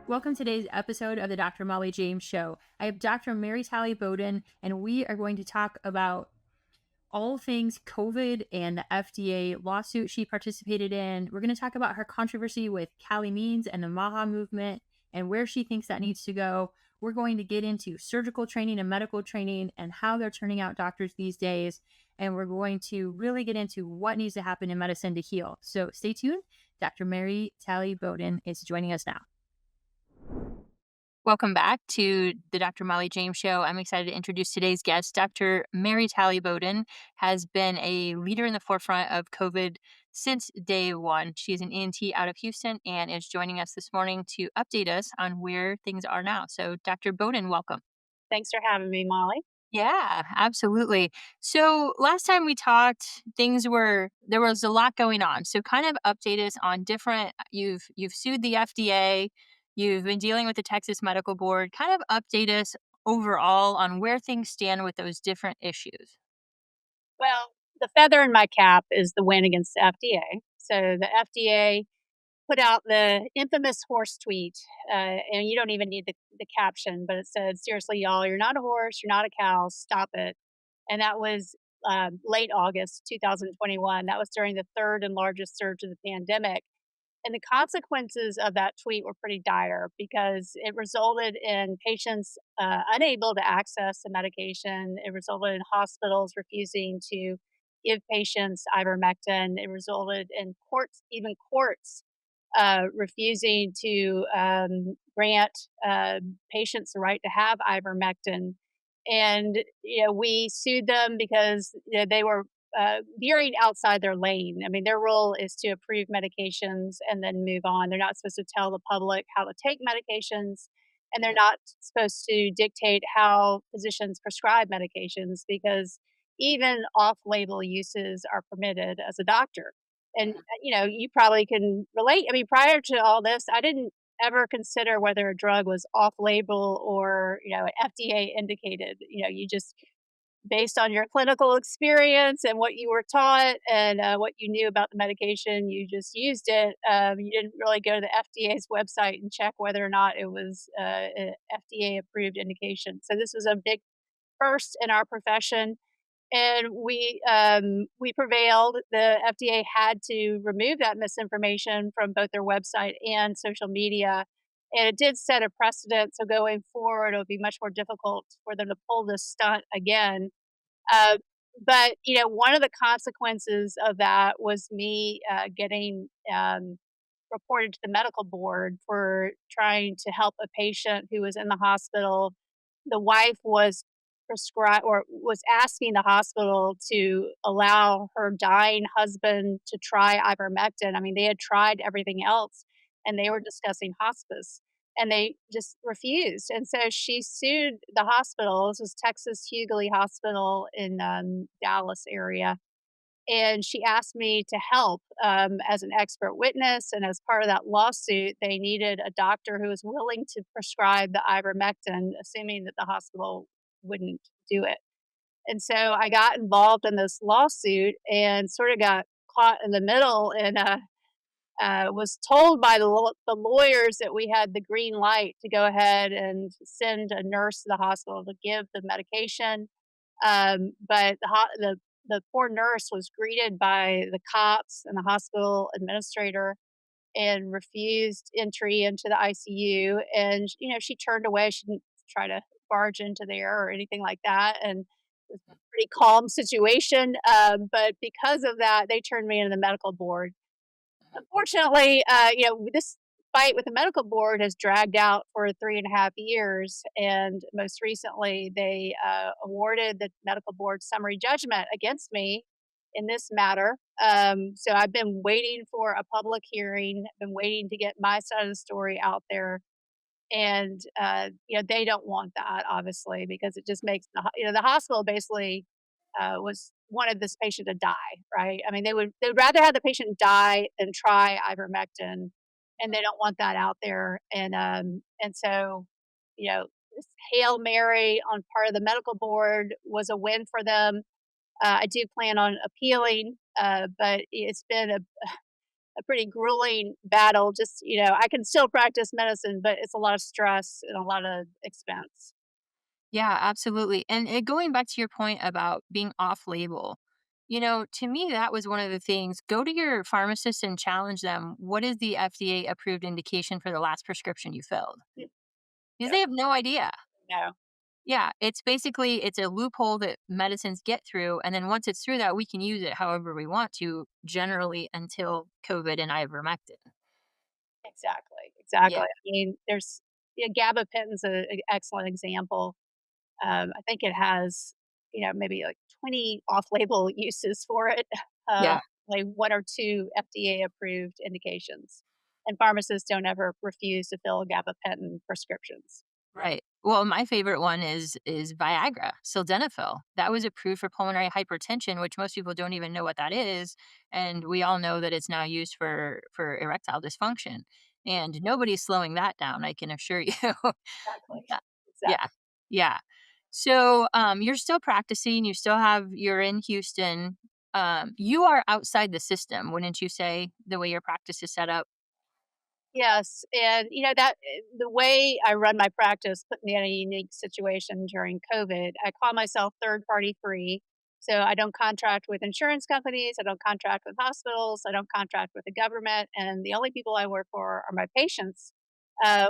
Welcome to today's episode of the Dr. Mollie James Show. I have Dr. Mary Talley Bowden, and we are going to talk about all things COVID and the FDA lawsuit she participated in. We're going to talk about her controversy with Callie Means and the MAHA movement and where she thinks that needs to go. We're going to get into surgical training and medical training and how they're turning out doctors these days. And we're going to really get into what needs to happen in medicine to heal. So stay tuned. Dr. Mary Talley Bowden is joining us now. Welcome back to the Dr. Mollie James Show. I'm excited to introduce today's guest. Dr. Mary Talley Bowden has been a leader in the forefront of COVID since day one. She is an ENT out of Houston and is joining us this morning to update us on where things are now. So, Dr. Bowden, welcome. Thanks for having me, Molly. Yeah, absolutely. So last time we talked, there was a lot going on. So kind of update us on different, you've sued the FDA, you've been dealing with the Texas Medical Board. Kind of update us overall on where things stand with those different issues. Well, the feather in my cap is the win against the FDA. So the FDA put out the infamous horse tweet, and you don't even need the caption, but it said, seriously, y'all, you're not a horse, you're not a cow, stop it. And that was late August 2021. That was during the third and largest surge of the pandemic. And the consequences of that tweet were pretty dire because it resulted in patients unable to access the medication. It resulted in hospitals refusing to give patients ivermectin. It resulted in courts refusing to grant patients the right to have ivermectin. And we sued them because they were veering outside their lane. I mean, their role is to approve medications and then move on. They're not supposed to tell the public how to take medications, and they're not supposed to dictate how physicians prescribe medications because even off label uses are permitted as a doctor. And, you probably can relate. I mean, prior to all this, I didn't ever consider whether a drug was off label or, FDA indicated. You just based on your clinical experience and what you were taught and what you knew about the medication, you just used it. You didn't really go to the FDA's website and check whether or not it was an FDA approved indication. So this was a big first in our profession, and we prevailed. The FDA had to remove that misinformation from both their website and social media. And it did set a precedent. So going forward, it'll be much more difficult for them to pull this stunt again. uh, but one of the consequences of that was me getting reported to the medical board for trying to help a patient who was in the hospital. The wife was prescribed or was asking the hospital to allow her dying husband to try ivermectin. I mean, they had tried everything else and they were discussing hospice and they just refused. And so she sued the hospital. This was Texas Hughley Hospital in Dallas area, and she asked me to help as an expert witness. And as part of that lawsuit, they needed a doctor who was willing to prescribe the ivermectin, assuming that the hospital wouldn't do it. And so I got involved in this lawsuit and sort of got caught in the middle and was told by the lawyers that we had the green light to go ahead and send a nurse to the hospital to give the medication. But the poor nurse was greeted by the cops and the hospital administrator and refused entry into the ICU. And she turned away. She didn't try to barge into there or anything like that. And it was a pretty calm situation. But because of that, they turned me into the medical board. Unfortunately, this fight with the medical board has dragged out for 3.5 years, and most recently, they awarded the medical board summary judgment against me in this matter. So I've been waiting for a public hearing, been waiting to get my side of the story out there, and they don't want that obviously because it just makes the hospital basically was wanted this patient to die, right? I mean, they would rather have the patient die than try ivermectin, and they don't want that out there. And so, this hail mary on part of the medical board was a win for them. I do plan on appealing, but it's been a pretty grueling battle. Just, I can still practice medicine, but it's a lot of stress and a lot of expense. Yeah, absolutely. And going back to your point about being off label, to me, that was one of the things. Go to your pharmacist and challenge them. What is the FDA approved indication for the last prescription you filled? Mm. Because Yeah, they have no idea. no, Yeah, it's basically it's a loophole that medicines get through, and then once it's through that, we can use it however we want to, generally until COVID and ivermectin. exactly, exactly. Yeah, I mean, there's gabapentin's an excellent example. I think it has, maybe like 20 off-label uses for it, yeah. like one or two FDA-approved indications. And pharmacists don't ever refuse to fill gabapentin prescriptions. Right. Well, my favorite one is Viagra, sildenafil. That was approved for pulmonary hypertension, which most people don't even know what that is, and we all know that it's now used for erectile dysfunction. And nobody's slowing that down, I can assure you. Exactly. Yeah. Yeah. Exactly. Yeah. So, you're still practicing, you're in Houston. You are outside the system, wouldn't you say, the way your practice is set up? Yes, and the way I run my practice put me in a unique situation during COVID. I call myself third party free. So I don't contract with insurance companies, I don't contract with hospitals, I don't contract with the government, and the only people I work for are my patients,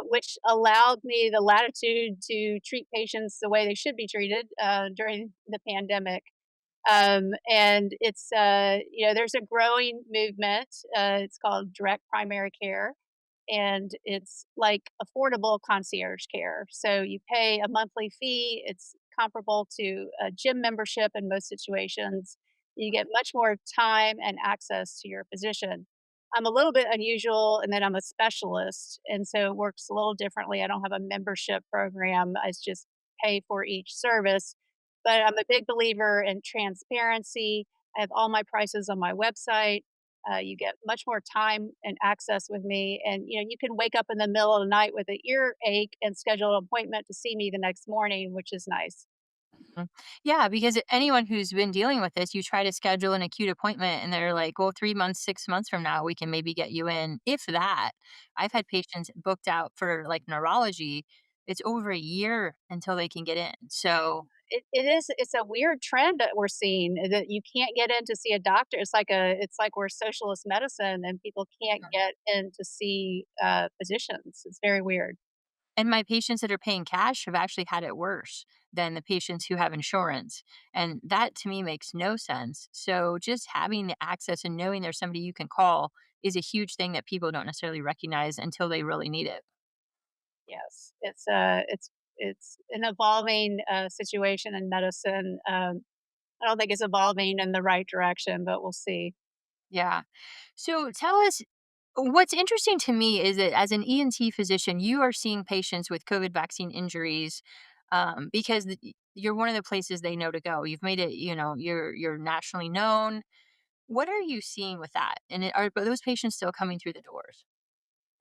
which allowed me the latitude to treat patients the way they should be treated during the pandemic. And there's a growing movement. It's called direct primary care, and it's like affordable concierge care. So you pay a monthly fee. It's comparable to a gym membership in most situations. You get much more time and access to your physician. I'm a little bit unusual in that I'm a specialist, and so it works a little differently. I don't have a membership program. I just pay for each service, but I'm a big believer in transparency. I have all my prices on my website. You get much more time and access with me, and you can wake up in the middle of the night with an earache and schedule an appointment to see me the next morning, which is nice. Mm. Yeah, because anyone who's been dealing with this, you try to schedule an acute appointment and they're like, well, 3 months, 6 months from now, we can maybe get you in, if that. I've had patients booked out for like neurology. It's over a year until they can get in. So, It's a weird trend that we're seeing that you can't get in to see a doctor. It's like we're socialist medicine and people can't get in to see physicians. It's very weird. and my patients that are paying cash have actually had it worse than the patients who have insurance. And that to me makes no sense. So, just having the access and knowing there's somebody you can call is a huge thing that people don't necessarily recognize until they really need it. Yes, it's an evolving situation in medicine. I don't think it's evolving in the right direction, but we'll see. Yeah. So tell us, what's interesting to me is that as an ENT physician, you are seeing patients with COVID vaccine injuries, because you're one of the places they know to go. You've made it, you're nationally known. What are you seeing with that? And are those patients still coming through the doors?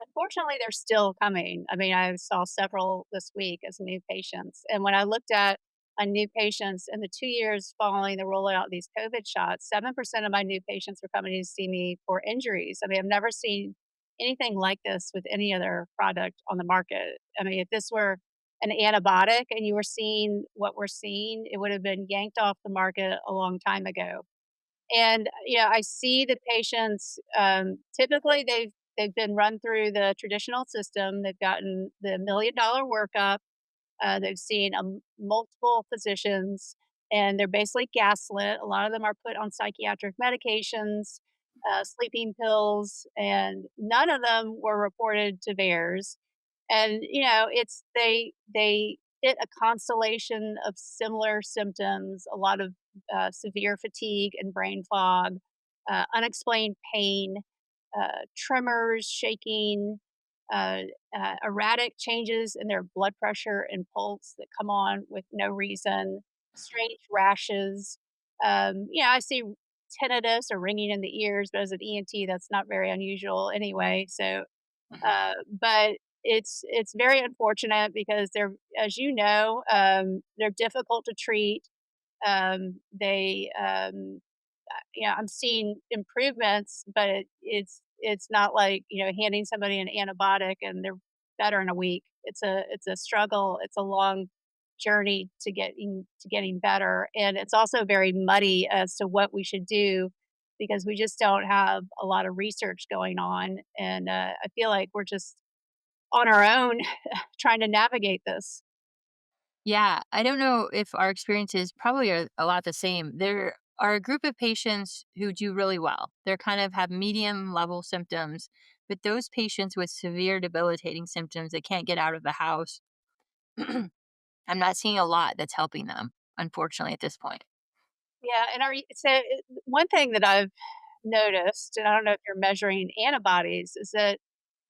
Unfortunately, they're still coming. I mean, I saw several this week as new patients. And when I looked at new patients in the 2 years following the rollout of these COVID shots, 7% of my new patients were coming to see me for injuries. I mean, I've never seen anything like this with any other product on the market. I mean, if this were an antibiotic and you were seeing what we're seeing, it would have been yanked off the market a long time ago. And, I see the patients, typically they've been run through the traditional system. They've gotten the $1 million workup. They've seen, multiple physicians, and they're basically gaslit. A lot of them are put on psychiatric medications, sleeping pills, and none of them were reported to VAERS. And, they get a constellation of similar symptoms, a lot of severe fatigue and brain fog, unexplained pain, tremors, shaking, uh, erratic changes in their blood pressure and pulse that come on with no reason, strange rashes. I see tinnitus or ringing in the ears, but as an ENT, that's not very unusual anyway. So, but it's very unfortunate because as they're difficult to treat. I'm seeing improvements, but it's not like, handing somebody an antibiotic and they're better in a week. It's a struggle. It's a long journey to getting better, and it's also very muddy as to what we should do because we just don't have a lot of research going on, and I feel like we're just on our own trying to navigate this. Yeah, I don't know if our experiences probably are a lot the same. There are a group of patients who do really well. They're kind of have medium level symptoms, but those patients with severe debilitating symptoms that can't get out of the house, I'm not seeing a lot that's helping them, unfortunately, at this point. Yeah, and one thing that I've noticed, and I don't know if you're measuring antibodies, is that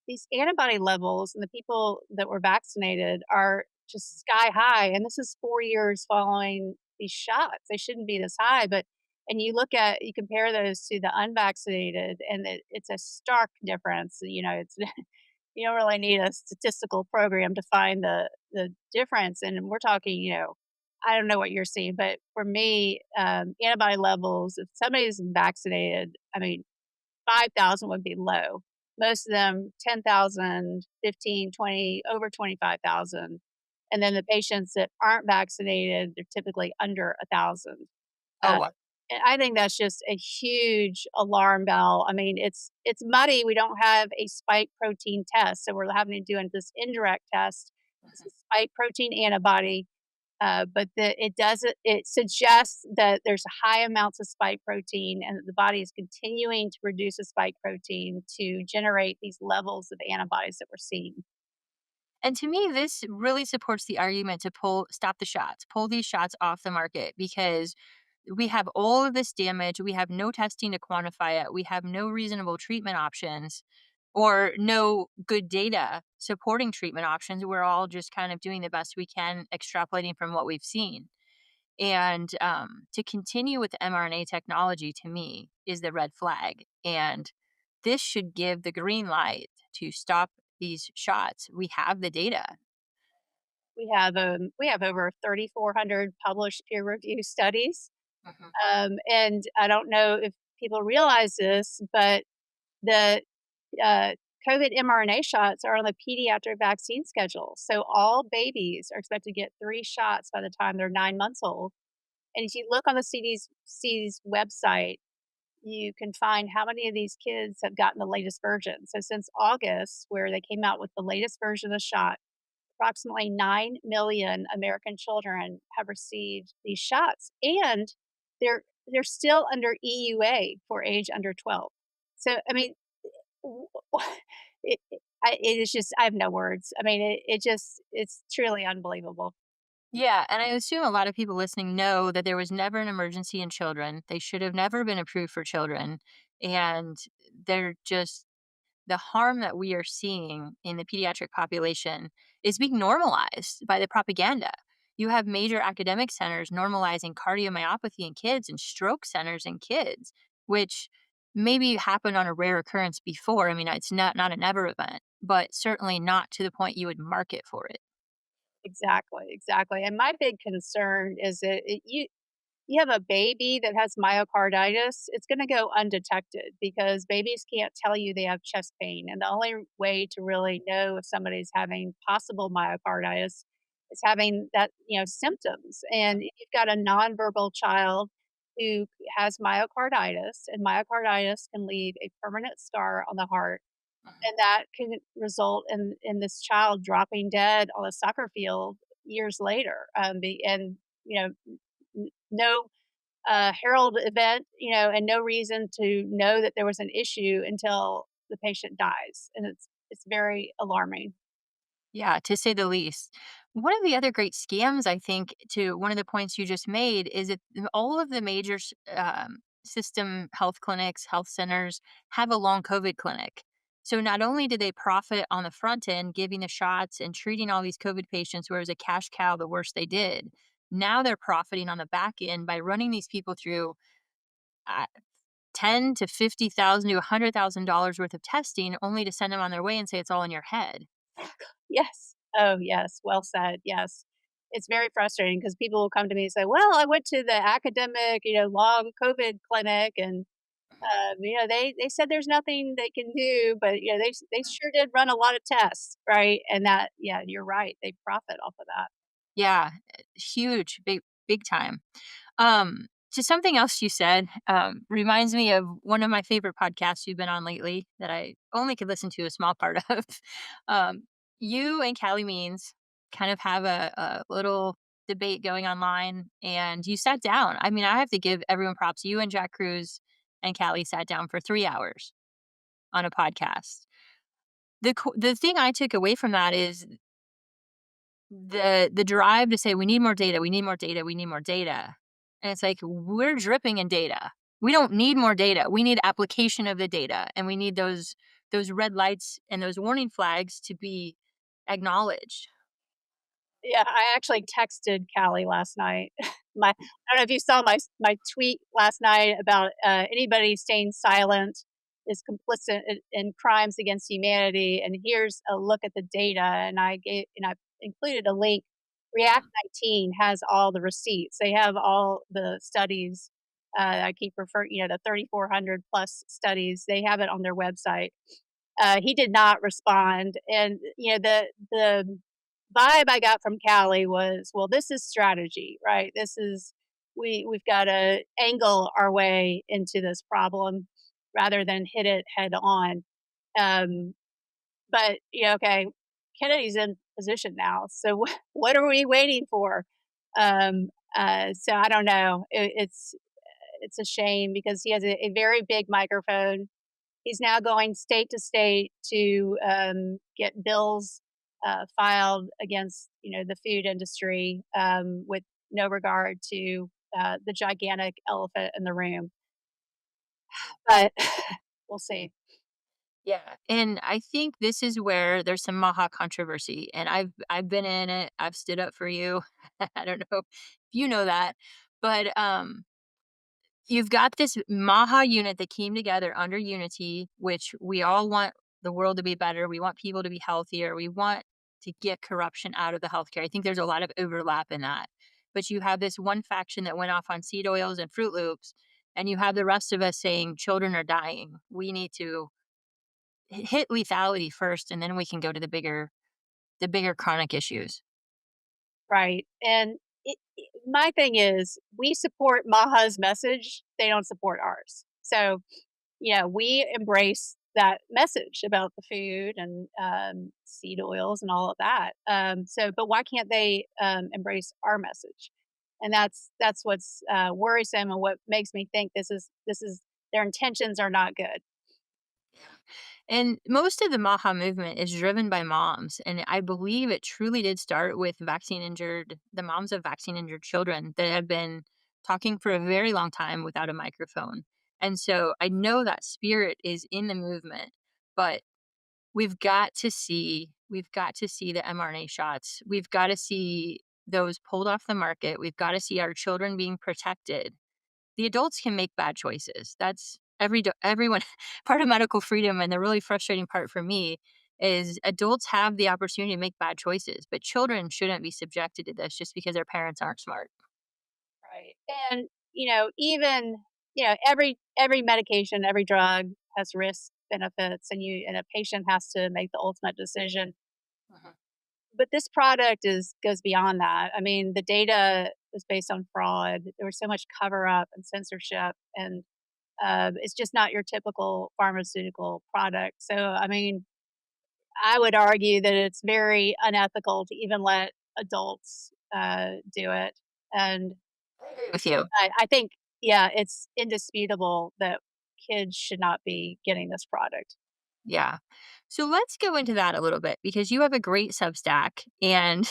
these antibody levels in the people that were vaccinated are just sky high, and this is 4 years following these shots. They shouldn't be this high, but and you compare those to the unvaccinated, and it's a stark difference. It's you don't really need a statistical program to find the difference, and we're talking, I don't know what you're seeing, but for me, antibody levels, if somebody's vaccinated, I mean, 5,000 would be low. Most of them 10,000, 15, 20, over 25,000. And then the patients that aren't vaccinated, they're typically under 1,000. Oh, Uh, wow. and I think that's just a huge alarm bell. I mean, it's muddy. We don't have a spike protein test, so we're having to do this indirect test. It's a spike protein antibody, but it suggests that there's high amounts of spike protein and that the body is continuing to produce a spike protein to generate these levels of antibodies that we're seeing. And to me, this really supports the argument to stop the shots, pull these shots off the market because we have all of this damage. We have no testing to quantify it. We have no reasonable treatment options or no good data supporting treatment options. We're all just kind of doing the best we can, extrapolating from what we've seen. And to continue with the mRNA technology to me is the red flag. And this should give the green light to stop these shots. We have the data. We have over 3,400 published peer reviewed studies, Mhm. and I don't know if people realize this, but the uh, COVID mRNA shots are on the pediatric vaccine schedule. So all babies are expected to get 3 shots by the time they're 9 months old. And if you look on the CDC's website, you can find how many of these kids have gotten the latest version. So since August, where they came out with the latest version of the shot, approximately 9 million American children have received these shots. And they're still under EUA for age under 12. So I mean, w- it is just I have no words. I mean, it's truly unbelievable. Yeah, and I assume a lot of people listening know that there was never an emergency in children. They should have never been approved for children. And they're just the harm that we are seeing in the pediatric population is being normalized by the propaganda. You have major academic centers normalizing cardiomyopathy in kids and stroke centers in kids, which maybe happened on a rare occurrence before. I mean, it's not a never event, but certainly not to the point you would market for it. Exactly, exactly. And my big concern is that you have a baby that has myocarditis, it's going to go undetected because babies can't tell you they have chest pain. And the only way to really know if somebody's having possible myocarditis is having that, symptoms. And if you've got a nonverbal child who has myocarditis, and myocarditis can leave a permanent scar on the heart, and that can result in this child dropping dead on a soccer field years later. And no herald event, and no reason to know that there was an issue until the patient dies, and it's very alarming. Yeah, to say the least. One of the other great scams, I think, to one of the points you just made, is that all of the major system health clinics, health centers have a long COVID clinic. So not only did they profit on the front end, giving the shots and treating all these COVID patients where it was a cash cow, the worst they did. Now they're profiting on the back end by running these people through uh, 10 to 50,000 to $100,000 worth of testing, only to send them on their way and say it's all in your head. Yes. Oh, yes. Well said. Yes. It's very frustrating because people will come to me and say, "Well, I went to the academic, long COVID clinic, and They said there's nothing they can do, but they sure did run a lot of tests, right? And that, yeah, you're right. They profit off of that. Yeah, huge, big time. To something else you said, reminds me of one of my favorite podcasts you've been on lately that I only could listen to a small part of. Um, you and Callie Means kind of have a little debate going online, and you sat down. I mean, I have to give everyone props. You and Jack Cruz and Callie sat down for 3 hours on a podcast. The thing I took away from that is the drive to say we need more data, we need more data, we need more data. And it's like we're dripping in data. We don't need more data. We need application of the data, and we need those red lights and those warning flags to be acknowledged. Yeah, I actually texted Callie last night. I don't know if you saw my tweet last night about anybody staying silent is complicit in crimes against humanity. And here's a look at the data. And I included a link. React 19 has all the receipts. They have all the studies. I keep referring, the 3,400 plus studies. They have it on their website. He did not respond, and the vibe I got from Callie was, well, this is strategy, right? This is we've got to angle our way into this problem rather than hit it head on. Um, but okay, Kennedy's in position now, so what are we waiting for? So I don't know. It's a shame because he has a very big microphone. He's now going state to state to get bills filed against the food industry with no regard to the gigantic elephant in the room. But we'll see. Yeah, and I think this is where there's some Maha controversy, and I've been in it. I've stood up for you. I don't know if you know that, but you've got this Maha unit that came together under unity, which we all want the world to be better. We want people to be healthier. We want to get corruption out of the healthcare. I think there's a lot of overlap in that. But you have this one faction that went off on seed oils and Fruit Loops, and you have the rest of us saying children are dying. We need to hit lethality first, and then we can go to the bigger chronic issues. Right. And my thing is, we support Maha's message, they don't support ours. So, we embrace that message about the food and seed oils and all of that. But why can't they embrace our message? And that's what's worrisome and what makes me think this is their intentions are not good. And most of the Maha movement is driven by moms. And I believe it truly did start with the moms of vaccine injured children that have been talking for a very long time without a microphone. And so I know that spirit is in the movement, but we've got to see the mRNA shots. We've got to see those pulled off the market. We've got to see our children being protected. The adults can make bad choices. That's everyone part of medical freedom, and the really frustrating part for me is adults have the opportunity to make bad choices, but children shouldn't be subjected to this just because their parents aren't smart. Right. And even every medication, every drug has risk benefits, and a patient has to make the ultimate decision. Mhm. But this product is goes beyond that. I mean, the data is based on fraud. There was so much cover up and censorship, and it's just not your typical pharmaceutical product. So, I mean, I would argue that it's very unethical to even let adults do it. And I agree with you. I think, yeah, it's indisputable that kids should not be getting this product. Yeah. So let's go into that a little bit because you have a great Substack, and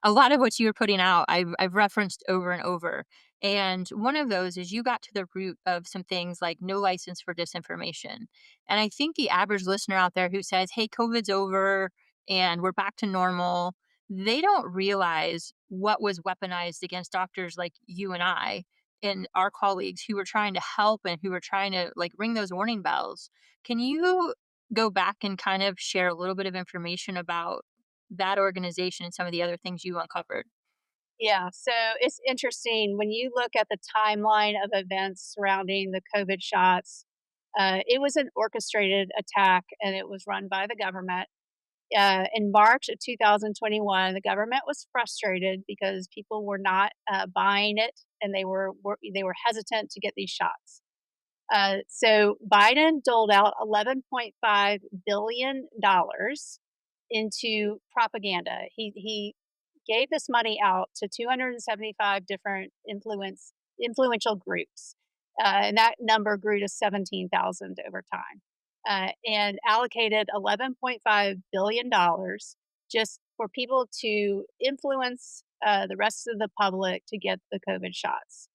a lot of what you're putting out I've referenced over and over. And one of those is you got to the root of some things like no license for disinformation. And I think the average listener out there who says, hey, COVID's over and we're back to normal, they don't realize what was weaponized against doctors like you and I and our colleagues who were trying to help and who were trying to like ring those warning bells. Can you go back and kind of share a little bit of information about that organization and some of the other things you uncovered? Yeah, so it's interesting when you look at the timeline of events surrounding the COVID shots. It was an orchestrated attack, and it was run by the government. In March of 2021, the government was frustrated because people were not buying it, and they were hesitant to get these shots. So Biden doled out $11.5 billion into propaganda. He gave this money out to 275 different influential groups, and that number grew to 17,000 over time, and allocated $11.5 billion just for people to influence the rest of the public to get the COVID shots.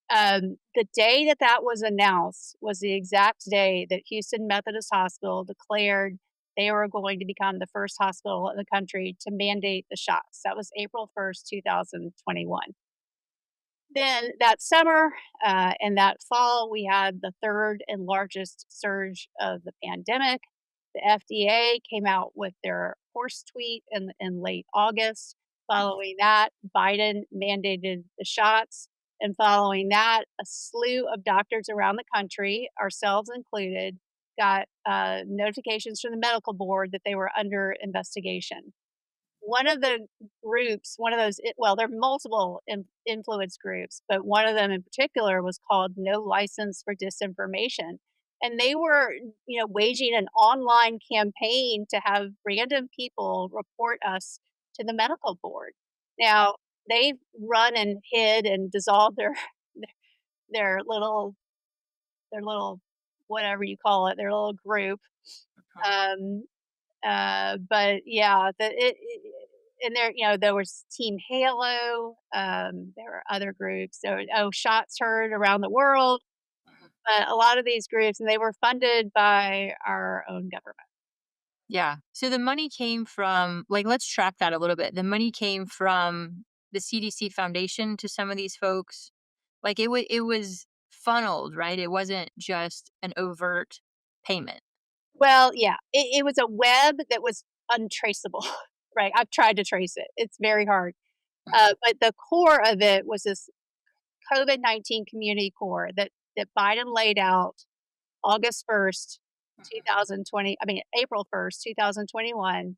The day that that was announced was the exact day that Houston Methodist Hospital declared they were going to become the first hospital in the country to mandate the shots. That was April 1st, 2021. Then that summer and that fall, we had the third and largest surge of the pandemic. The FDA came out with their horse tweet in late August. Following that, Biden mandated the shots. And following that, a slew of doctors around the country, ourselves included, got notifications from the medical board that they were under investigation. One of the groups, one of those, well, there are multiple influence groups, but one of them in particular was called No License for Disinformation. And they were, waging an online campaign to have random people report us to the medical board. Now, they've run and hid and dissolved their their little whatever you call it, their little group. Uh-huh. Um, but yeah, and there, there was Team Halo. There were other groups. There were, Shots Heard around the world. Mhm. But a lot of these groups, and they were funded by our own government. Yeah. So the money came from, like, let's track that a little bit. The money came from the CDC Foundation to some of these folks. Like it was funneled, right? It wasn't just an overt payment. Well, yeah, it was a web that was untraceable, right? I've tried to trace it. It's very hard. Mhm, But the core of it was this COVID-19 community core that Biden laid out August 1st, mhm, 2020, I mean, April 1st, 2021.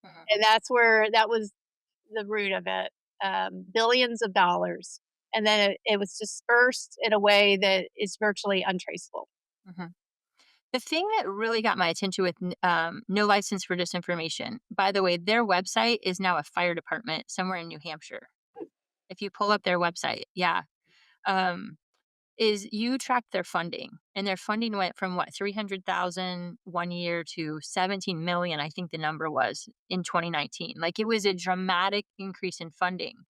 mhm. And that was the root of it, billions of dollars. And then it was dispersed in a way that is virtually untraceable. Mhm. The thing that really got my attention with No License for Disinformation, by the way, their website is now a fire department somewhere in New Hampshire. If you pull up their website, yeah, um, is you track their funding, and their funding went from what 300,000 year to 17 million, I think the number was in 2019. Like it was a dramatic increase in funding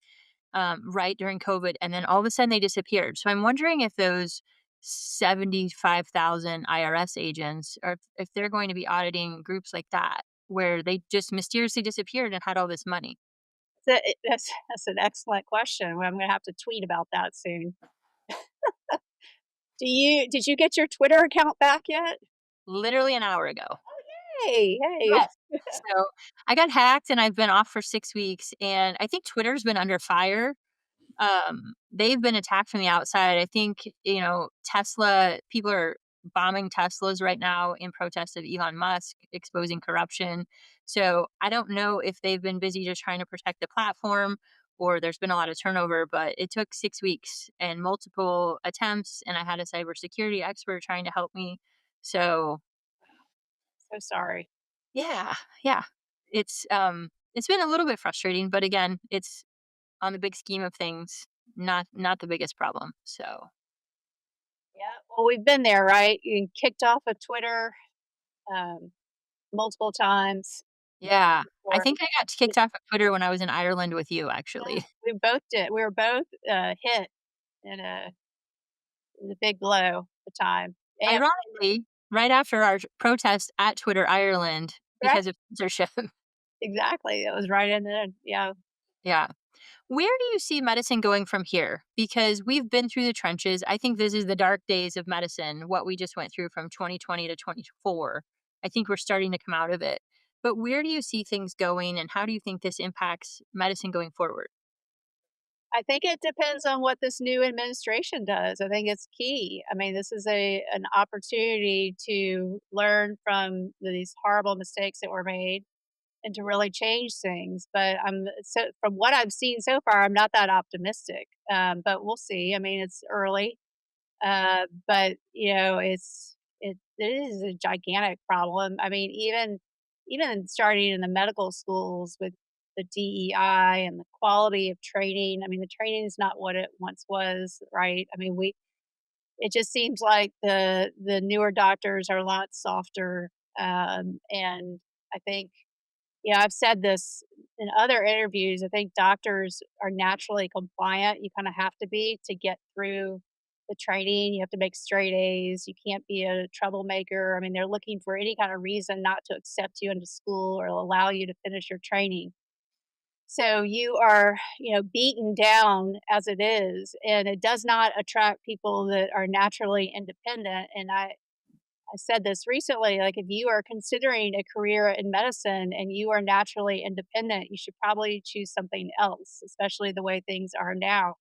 right during COVID, and then all of a sudden they disappeared. So I'm wondering if those 75,000 IRS agents, or if they're going to be auditing groups like that, where they just mysteriously disappeared and had all this money. That's an excellent question. Well, I'm going to have to tweet about that soon. Did you get your Twitter account back yet? Literally an hour ago. Hey, hey. Yes. So I got hacked and I've been off for 6 weeks. And I think Twitter's been under fire. They've been attacked from the outside. I think, Tesla, people are bombing Teslas right now in protest of Elon Musk exposing corruption. So I don't know if they've been busy just trying to protect the platform or there's been a lot of turnover, but it took 6 weeks and multiple attempts. And I had a cybersecurity expert trying to help me. So So sorry. yeah, yeah. It's been a little bit frustrating, but again, it's on the big scheme of things, not the biggest problem. So Yeah. Well, we've been there, right? You kicked off of Twitter um, multiple times. yeah. I Before. think I got kicked off of Twitter when I was in Ireland with you Yeah, actually. we both did. We were both hit in a big blow at the time. And Ironically, right after our protest at Twitter Ireland right, because of censorship. exactly. It was right in there. Yeah. Yeah. Where do you see medicine going from here? Because we've been through the trenches. I think this is the dark days of medicine, what we just went through from 2020 to 24. I think we're starting to come out of it. But where do you see things going and how do you think this impacts medicine going forward? I think it depends on what this new administration does. I think it's key. I mean, this is an opportunity to learn from these horrible mistakes that were made and to really change things. But from what I've seen so far, I'm not that optimistic. But we'll see. I mean, it's early, but it is a gigantic problem. I mean, even starting in the medical schools with the DEI and the quality of training. I mean, the training is not what it once was, right? I mean, we it just seems like the newer doctors are a lot softer, and I think I've said this in other interviews. I think doctors are naturally compliant. You kind of have to be to get through the training. You have to make straight A's. You can't be a troublemaker. I mean, they're looking for any kind of reason not to accept you into school or allow you to finish your training. So you are, beaten down as it is, and it does not attract people that are naturally independent. And I said this recently, like if you are considering a career in medicine and you are naturally independent, you should probably choose something else, especially the way things are now,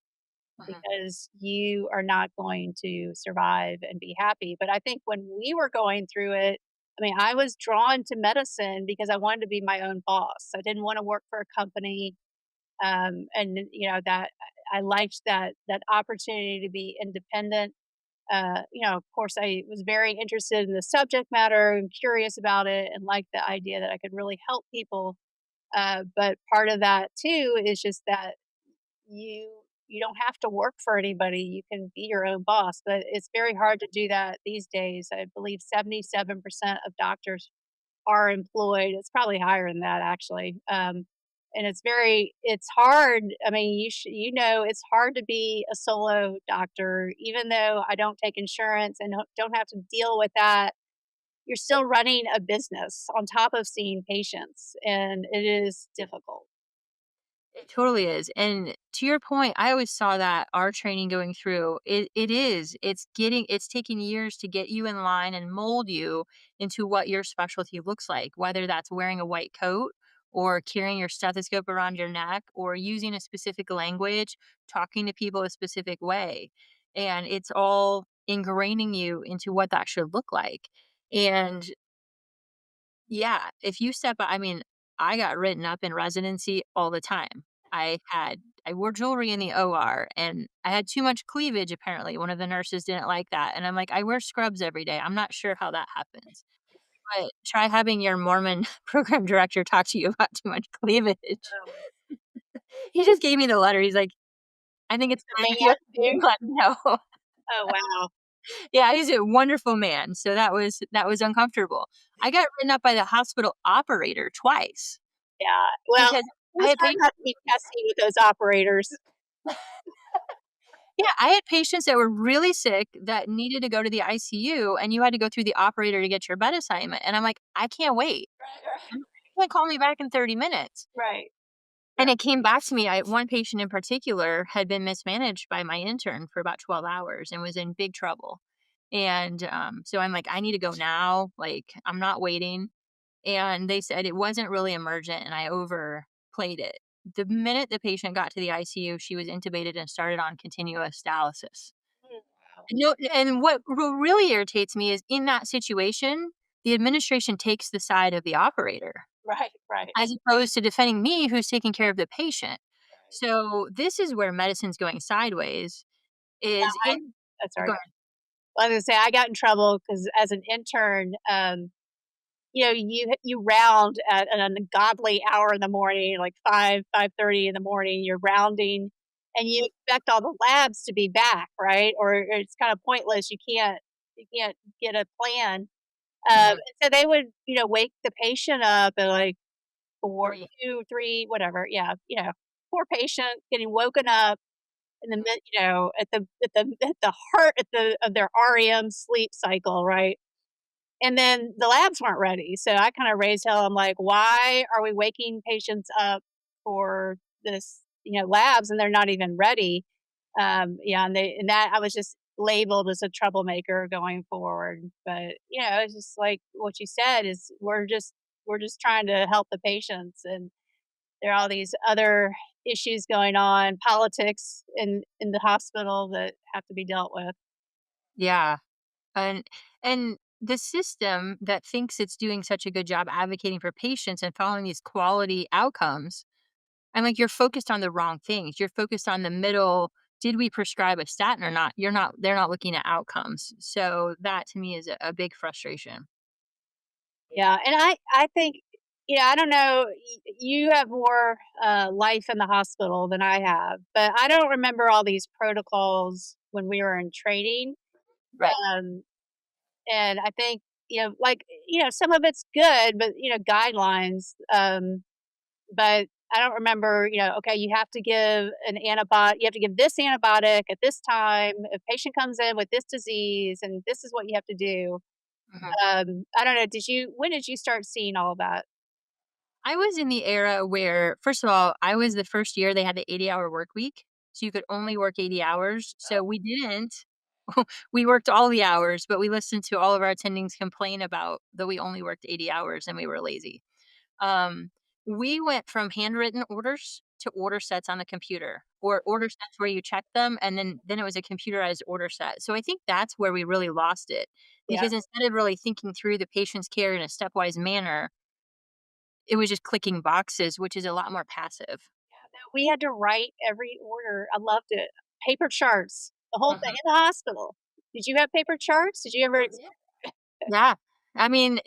Mhm. because you are not going to survive and be happy. But I think when we were going through it, I mean, I was drawn to medicine because I wanted to be my own boss. I didn't want to work for a company. And that I liked that opportunity to be independent. Of course, I was very interested in the subject matter and curious about it, and liked the idea that I could really help people. But part of that too is just that you don't have to work for anybody. You can be your own boss, but it's very hard to do that these days. I believe 77% of doctors are employed. It's probably higher than that actually. And it's hard. I mean, it's hard to be a solo doctor, even though I don't take insurance and don't have to deal with that. You're still running a business on top of seeing patients, and it is difficult. It totally is. And to your point, I always saw that our training going through, it's taking years to get you in line and mold you into what your specialty looks like, whether that's wearing a white coat or carrying your stethoscope around your neck or using a specific language, talking to people a specific way. And it's all ingraining you into what that should look like. And yeah, if you step I mean, I got written up in residency all the time. I wore jewelry in the OR and I had too much cleavage apparently. One of the nurses didn't like that. And I'm like, I wear scrubs every day. I'm not sure how that happens. But try having your Mormon program director talk to you about too much cleavage. Um, He just gave me the letter. He's like, I think it's the fine if you man too. let me know. Oh wow. Yeah, he's a wonderful man. So that was uncomfortable. I got written up by the hospital operator twice Yeah. Well, because it I was had hard not to be testy with those operators. Yeah, I had patients that were really sick that needed to go to the ICU, and you had to go through the operator to get your bed assignment, and I'm like, "I can't wait. Right. You can't call me back in 30 minutes." Right. And Right. it came back to me, one patient in particular had been mismanaged by my intern for about 12 hours and was in big trouble. And, so I'm like, "I need to go now, like, I'm not waiting." And they said it wasn't really emergent, and I overplayed it. The minute the patient got to the ICU, she was intubated and started on continuous dialysis. Mm, wow. No, and what really irritates me is in that situation, the administration takes the side of the operator Right. Right. as opposed to defending me who's taking care of the patient. Right. So this is where medicine's going sideways Yeah. is in Sorry. go ahead. Well, I was gonna say I got in trouble because as an intern, you round at an ungodly hour in the morning, like 5:30 in the morning. You're rounding, and you expect all the labs to be back, right? Or it's kind of pointless. You can't get a plan. Mhm. And so they would, wake the patient up at like four, 3. 2, 3, whatever. Yeah, poor patient getting woken up in the mid, at the heart of their REM sleep cycle, right? And then the labs weren't ready. So I kind of raised hell. I'm like, why are we waking patients up for this, labs and they're not even ready? Yeah, and that I was just labeled as a troublemaker going forward. But it's just like what you said is we're just trying to help the patients, and there are all these other issues going on, politics in the hospital that have to be dealt with. Yeah. And the system that thinks it's doing such a good job advocating for patients and following these quality outcomes, I'm like, you're focused on the wrong things. You're focused on the middle. Did we prescribe a statin or not? They're not looking at outcomes. So that to me is a big frustration. Yeah, and I think, I don't know, you have more life in the hospital than I have, but I don't remember all these protocols when we were in training. Right. Um, and I think, like, some of it's good, but guidelines. But I don't remember, okay, you have to give an antibiotic, you have to give this antibiotic at this time. A patient comes in with this disease, and this is what you have to do. Mhm. I don't know. When did you start seeing all that? I was in the era where, first of all, I was the first year they had the 80-hour work week. So you could only work 80 hours. So we didn't. We worked all the hours, but we listened to all of our attendings complain about that we only worked 80 hours and we were lazy. Um, we went from handwritten orders to order sets on the computer, or order sets where you check them, and then it was a computerized order set. So I think that's where we really lost it, Yeah. because instead of really thinking through the patient's care in a stepwise manner, it was just clicking boxes, which is a lot more passive. We had to write every order. I loved it. Paper charts, the whole thing Mhm. in the hospital. Did you have paper charts? Did you ever Yeah. I mean,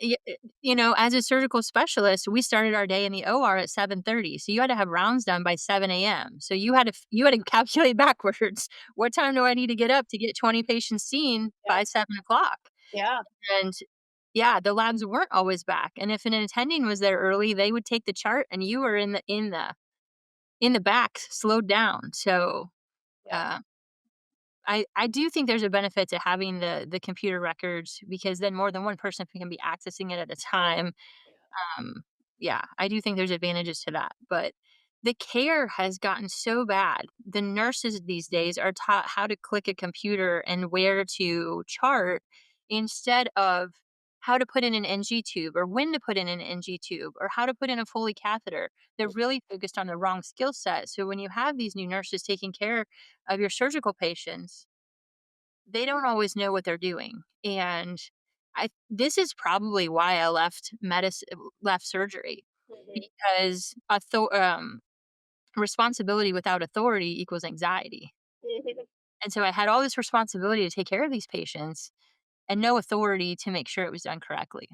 as a surgical specialist, we started our day in the OR at 7:30. So you had to have rounds done by 7 a.m. So you had to calculate backwards. What time do I need to get up to get 20 patients seen Yeah, by 7 o'clock? yeah, And yeah, the labs weren't always back. And if an attending was there early, they would take the chart and you were in the back, slowed down. So yeah, uh I do think there's a benefit to having the computer records, because then more than one person can be accessing it at a time. Um, yeah, I do think there's advantages to that, but the care has gotten so bad. The nurses these days are taught how to click a computer and where to chart instead of how to put in an NG tube or when to put in an NG tube or how to put in a Foley catheter. They're really focused on the wrong skill set. So when you have these new nurses taking care of your surgical patients, they don't always know what they're doing. And this is probably why I left surgery, mhm. because responsibility without authority equals anxiety. Mhm. And so I had all this responsibility to take care of these patients and no authority to make sure it was done correctly.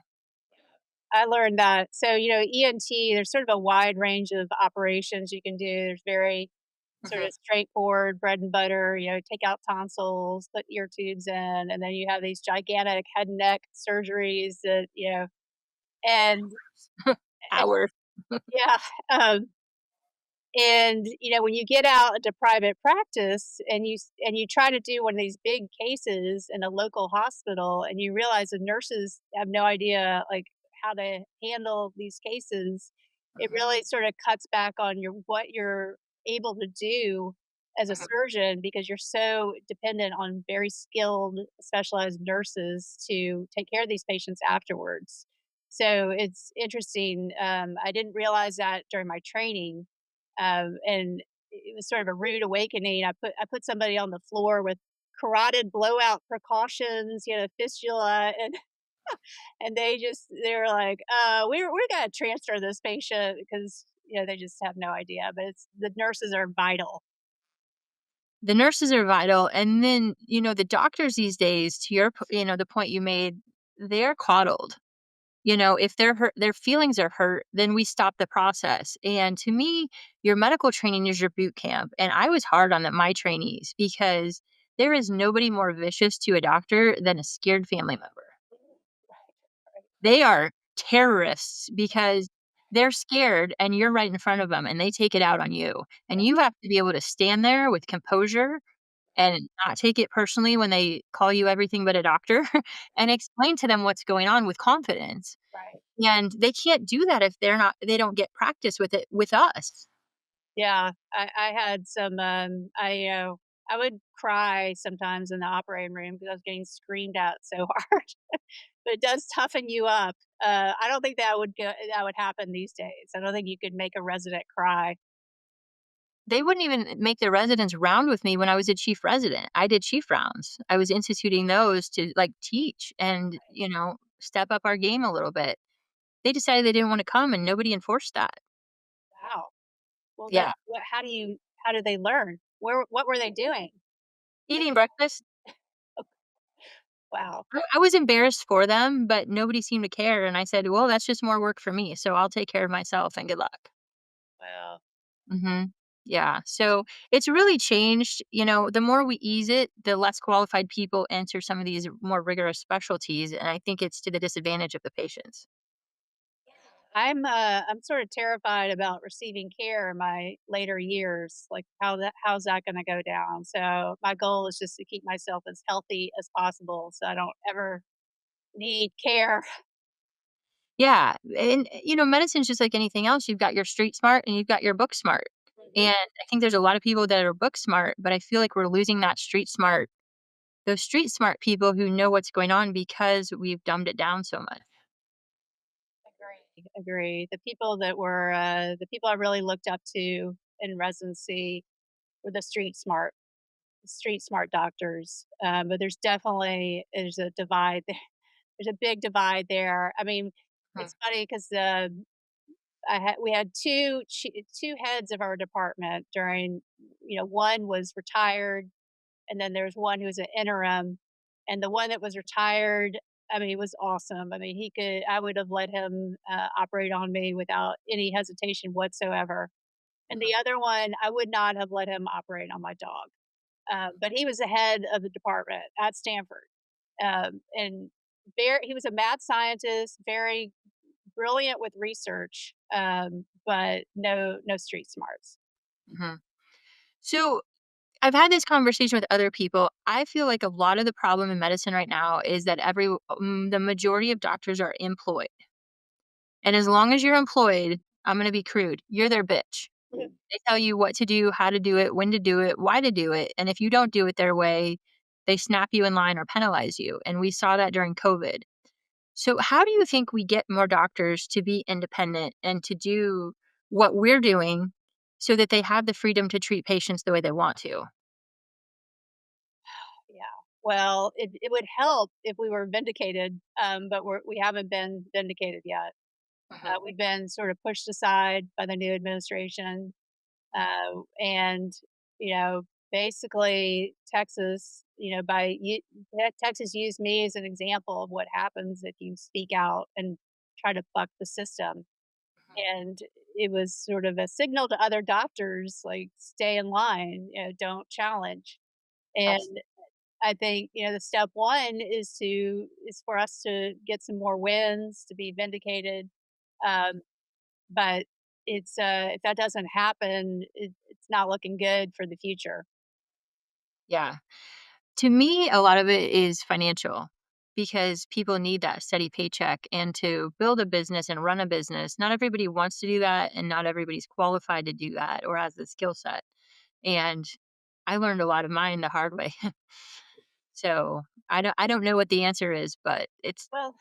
I learned that. So, ENT, there's sort of a wide range of operations you can do. There's very sort Mhm. of straightforward bread and butter, take out tonsils, put ear tubes in, and then you have these gigantic head and neck surgeries that, and Hours. yeah, um, and, when you get out into private practice and you try to do one of these big cases in a local hospital and you realize the nurses have no idea, like, how to handle these cases, it Mhm. really sort of cuts back on what you're able to do as a Mhm. surgeon because you're so dependent on very skilled, specialized nurses to take care of these patients afterwards. So it's interesting. I didn't realize that during my training, and it was sort of a rude awakening. I put somebody on the floor with carotid blowout precautions, fistula, and they were like, we're gonna transfer this patient because they just have no idea. But it's the nurses are vital. The nurses are vital. And then, the doctors these days, to the point you made, they're coddled. If they're hurt, their feelings are hurt, then we stop the process. And to me, your medical training is your boot camp. And I was hard on my trainees, because there is nobody more vicious to a doctor than a scared family member. They are terrorists because they're scared and you're right in front of them and they take it out on you. And you have to be able to stand there with composure and not take it personally when they call you everything but a doctor, and explain to them what's going on with confidence. Right. And they can't do that if they don't get practice with it with us. Yeah, I had some. I would cry sometimes in the operating room because I was getting screamed at so hard. But it does toughen you up. I don't think that would happen these days. I don't think you could make a resident cry. they wouldn't even make their residents round with me when I was a chief resident. I did chief rounds. I was instituting those to like teach and, step up our game a little bit. They decided they didn't want to come and nobody enforced that. Wow. Well, Yeah. how did they learn? What were they doing? Eating breakfast. Oh, wow. I was embarrassed for them, but nobody seemed to care. And I said, well, that's just more work for me. So I'll take care of myself and good luck. Wow. Hmm. Yeah. So it's really changed. The more we ease it, the less qualified people enter some of these more rigorous specialties. And I think it's to the disadvantage of the patients. I'm sort of terrified about receiving care in my later years, like how's that gonna go down? So my goal is just to keep myself as healthy as possible so I don't ever need care. Yeah. And, medicine's just like anything else. You've got your street smart and you've got your book smart. Mhm. And I think there's a lot of people that are book smart, but I feel like we're losing that street smart, those street smart people who know what's going on because we've dumbed it down so much. Agree. The people I really looked up to in residency were the street smart doctors. But there's a divide. There's a big divide there. I mean, Mhm, it's funny because we had two heads of our department during. One was retired, and then there's one who was an interim, and the one that was retired, I mean, he was awesome. I mean, I would have let him operate on me without any hesitation whatsoever. And mhm, the other one, I would not have let him operate on my dog. But he was the head of the department at Stanford, and he was a mad scientist, very brilliant with research, but no street smarts. mhm. So I've had this conversation with other people. I feel like a lot of the problem in medicine right now is that the majority of doctors are employed. And as long as you're employed, I'm going to be crude. You're their bitch. Mhm. They tell you what to do, how to do it, when to do it, why to do it. And if you don't do it their way, they snap you in line or penalize you. And we saw that during COVID. So, how do you think we get more doctors to be independent and to do what we're doing so that they have the freedom to treat patients the way they want to? Yeah. Well, it would help if we were vindicated, but we haven't been vindicated yet. Mhm, We've been sort of pushed aside by the new administration, and you know, basically Texas, Texas used me as an example of what happens if you speak out and try to buck the system. And it was sort of a signal to other doctors, like, stay in line, don't challenge. abs- And I think, the step one is for us to get some more wins, to be vindicated. Um, but if that doesn't happen, it's not looking good for the future. Yeah. To me, a lot of it is financial because people need that steady paycheck and to build a business and run a business. Not everybody wants to do that, and not everybody's qualified to do that or has the skill set. And I learned a lot of mine the hard way. So I don't know what the answer is, but Well,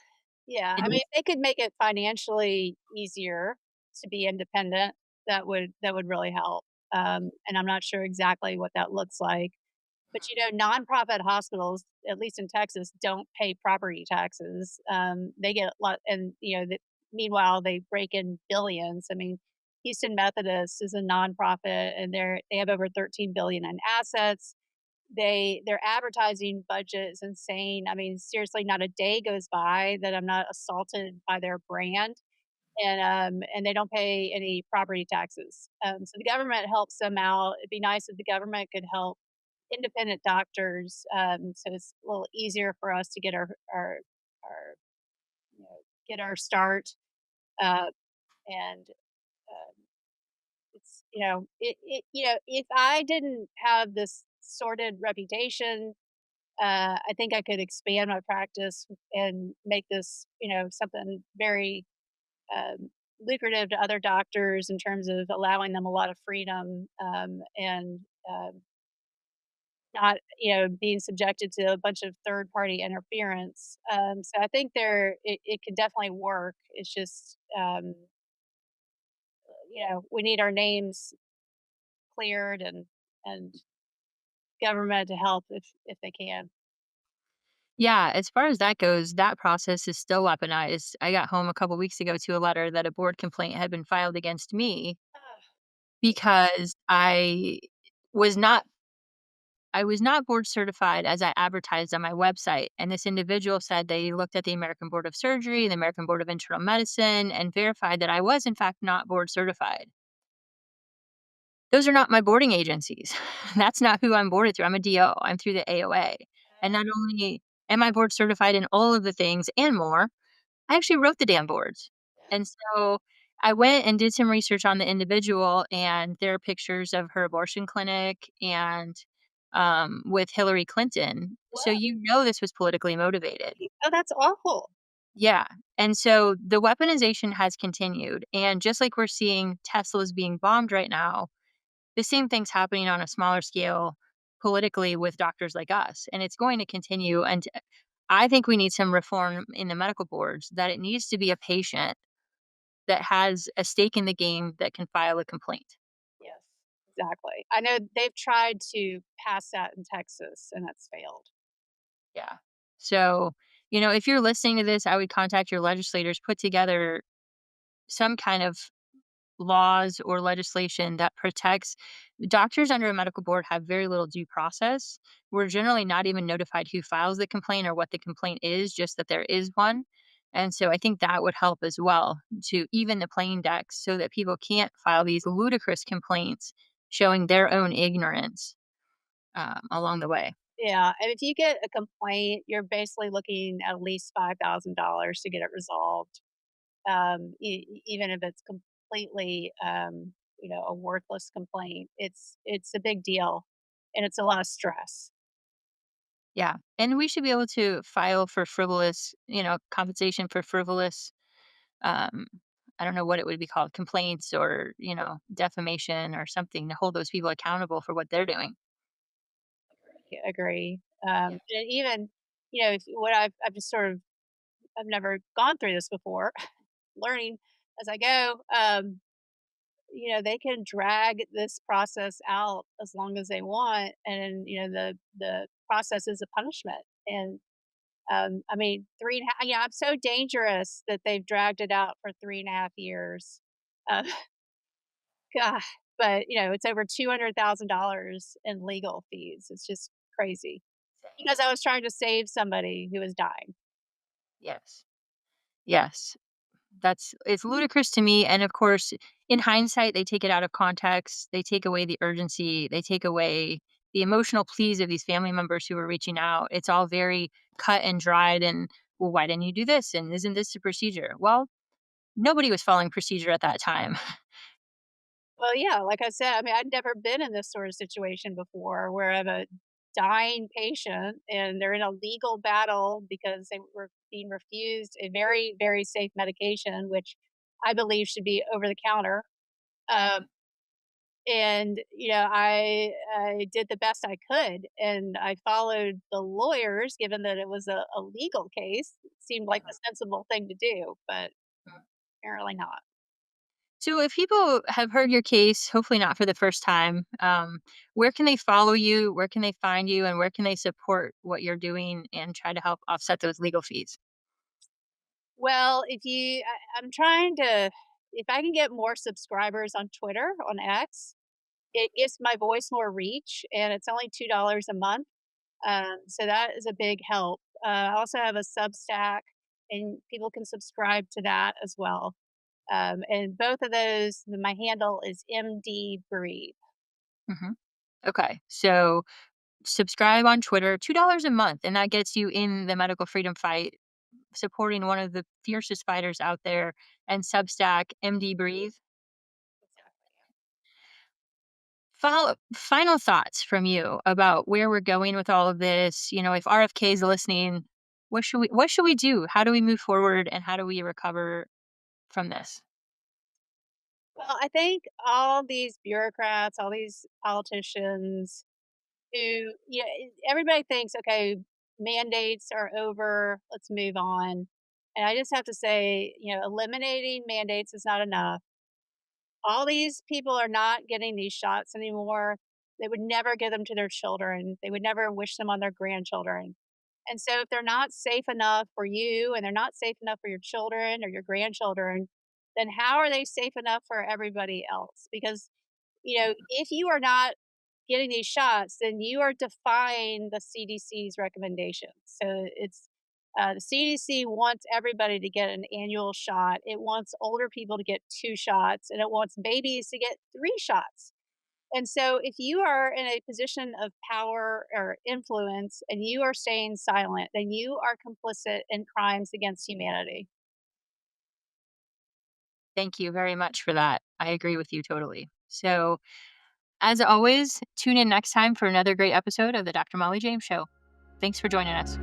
yeah, it I mean, needs. if they could make it financially easier to be independent, that would really help. And I'm not sure exactly what that looks like. But, nonprofit hospitals, at least in Texas, don't pay property taxes. They get a lot, and meanwhile they break in billions. I mean, Houston Methodist is a nonprofit, and they have over 13 billion in assets. Their advertising budget is insane. I mean, seriously, not a day goes by that I'm not assaulted by their brand, and they don't pay any property taxes. So the government helps them out. It'd be nice if the government could help independent doctors, so it's a little easier for us to get our get our start. Uh, and it's if I didn't have this sordid reputation, I think I could expand my practice and make this something very lucrative to other doctors in terms of allowing them a lot of freedom, and not, being subjected to a bunch of third party interference. So I think it could definitely work. It's just, we need our names cleared and government to help if they can. Yeah, as far as that goes, that process is still weaponized. I got home a couple weeks ago to a letter that a board complaint had been filed against me Ugh, because was not I was not board certified as I advertised on my website. And this individual said they looked at the American Board of Surgery, the American Board of Internal Medicine, and verified that I was, in fact, not board certified. Those are not my boarding agencies. That's not who I'm boarded through. I'm a DO. I'm through the AOA. And not only am I board certified in all of the things and more, I actually wrote the damn boards. And so I went and did some research on the individual, and there are pictures of her abortion clinic and with Hillary Clinton. So what? this was politically motivated. Oh, that's awful. Yeah. And so the weaponization has continued. And just like we're seeing Teslas being bombed right now, the same thing's happening on a smaller scale politically with doctors like us. And it's going to continue. And I think we need some reform in the medical boards, that it needs to be a patient that has a stake in the game that can file a complaint. Yes, exactly. I know they've tried to pass that in Texas, and it's failed. Yeah. So, if you're listening to this, I would contact your legislators, put together some kind of laws or legislation that protects doctors under a medical board. Have very little due process. We're generally not even notified who files the complaint or what the complaint is, just that there is one. And so I think that would help as well to even the playing decks so that people can't file these ludicrous complaints showing their own ignorance along the way. Yeah, and if you get a complaint, you're basically looking at least $5,000 to get it resolved, even if it's completely, a worthless complaint. It's a big deal, and it's a lot of stress. Yeah. And we should be able to file for frivolous, compensation for frivolous, um, I don't know what it would be called, complaints or, defamation or something to hold those people accountable for what they're doing. Yeah, agree. Yeah. And even, if what I've just sort of I've never gone through this before, learning as I go. They can drag this process out as long as they want, and the process is a punishment. And I mean, 3.5. Yeah, I'm so dangerous that they've dragged it out for 3.5 years. Uh, God, but it's over $200,000 in legal fees. It's just crazy Same. because I was trying to save somebody who was dying. Yes. Yes. It's ludicrous to me. And of course, in hindsight, they take it out of context. They take away the urgency. They take away the emotional pleas of these family members who were reaching out. It's all very cut and dried. And, well, why didn't you do this? And isn't this a procedure? Well, nobody was following procedure at that time. Well, yeah, like I said, I mean, I'd never been in this sort of situation before where I have a dying patient and they're in a legal battle because they were being refused a very, very safe medication, which I believe should be over the counter. Um, and I did the best I could, and I followed the lawyers, given that it was a legal case. It seemed like the sensible thing to do, but apparently not. So, if people have heard your case, hopefully not for the first time, where can they follow you? Where can they find you? And where can they support what you're doing and try to help offset those legal fees? Well, I'm trying to, if I can get more subscribers on Twitter, on X, it gives my voice more reach, and it's only $2 a month. So that is a big help. I also have a Substack, and people can subscribe to that as well. And both of those, my handle is MD Breathe. Hmm. Okay. So, subscribe on Twitter, $2 a month, and that gets you in the medical freedom fight, supporting one of the fiercest fighters out there. And Substack, MD Breathe. Final thoughts from you about where we're going with all of this. If RFK is listening, what should we do? How do we move forward, and how do we recover from this? Well, I think all these bureaucrats, all these politicians, who, everybody thinks, okay, mandates are over, let's move on. And I just have to say, eliminating mandates is not enough. All these people are not getting these shots anymore. They would never give them to their children. They would never wish them on their grandchildren. And so if they're not safe enough for you and they're not safe enough for your children or your grandchildren, then how are they safe enough for everybody else? Because, if you are not getting these shots, then you are defying the CDC's recommendations. So the CDC wants everybody to get an annual shot. It wants older people to get 2 shots, and it wants babies to get 3 shots. And so, if you are in a position of power or influence and you are staying silent, then you are complicit in crimes against humanity. Thank you very much for that. I agree with you totally. So, as always, tune in next time for another great episode of the Dr. Mollie James Show. Thanks for joining us.